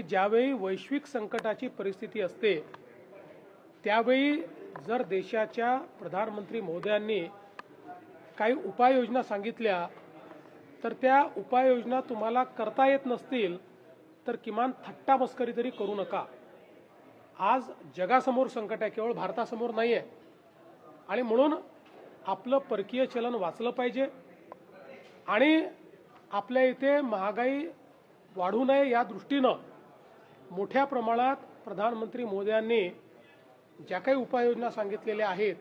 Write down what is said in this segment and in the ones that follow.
की ज्यावेळी वैश्विक संकटाची परिस्थिती असते त्यावेळी जर देशाच्या प्रधानमंत्री महोदयांनी काही उपाययोजना सांगितल्या तर त्या उपाययोजना तुम्हाला करता येत नसतील तर किमान थट्टा मस्करी तरी करू नका। आज जगासमोर संकट आहे, केवळ भारतासमोर नाही आहे, आणि म्हणून आपलं परकीय चलन वाचलं पाहिजे आणि आपल्या इथे महागाई वाढू नये या दृष्टीनं मोठ्या प्रमाणात प्रधानमंत्री महोदयांनी ज्या काही उपाययोजना सांगितलेल्या आहेत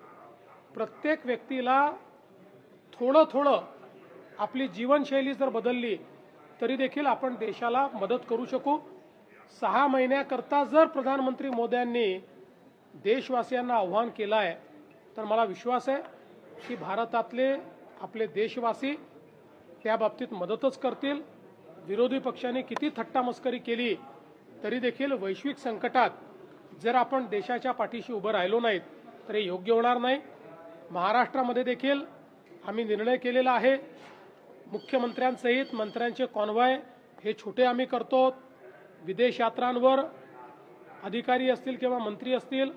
प्रत्येक व्यक्तीला थोडं थोडं आपली जीवनशैली जर बदलली तरी देखील आपण देशाला मदत करू शकू। 6 महिन्याकरता जर प्रधानमंत्री मोदयांनी देशवासियांना आव्हान केलं आहे तर मला विश्वास आहे की भारतातले आपले देशवासी त्या बाबतीत मदतच करतील। विरोधी पक्षांनी किती थट्टा मस्करी केली तरी देखील वैश्विक संकटात जर आपण देशाच्या पाठीशी उभं राहिलो नाहीत तर हे योग्य होणार नाही। महाराष्ट्रामध्ये देखील आम्ही निर्णय केलेला आहे, मुख्यमंत्र्यांसहित मंत्र्यांचे कॉन्व्हॉय हे छोटे आम्ही करतो। विदेश यात्रांवर अधिकारी असतील किंवा मंत्री असतील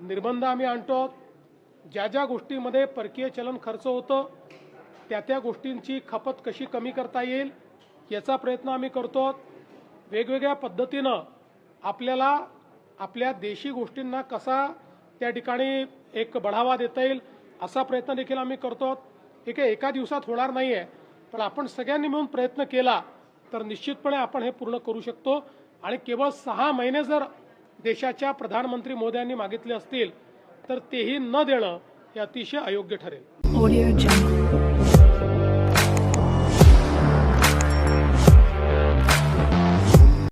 निर्बंध आम्ही आणतो। ज्या ज्या गोष्टींमध्ये परकीय चलन खर्च होतं त्या गोष्टींची खपत कशी कमी करता येईल याचा प्रयत्न आम्ही करतो। वेगवेगळ्या पद्धतीनं आपल्याला आपल्या देशी गोष्टींना कसा त्या ठिकाणी एक बढावा देता येईल असा प्रयत्न देखील आम्ही करतो। हे काही एका दिवसात होणार नाही आहे, पण आपण सगळ्यांनी मिळून प्रयत्न केला तर निश्चितपणे आपण हे पूर्ण करू शकतो। आणि केवळ 6 महिने जर देशाच्या प्रधानमंत्री मोदयांनी मागितले असतील तर तेही न देणं हे अतिशय अयोग्य ठरेल।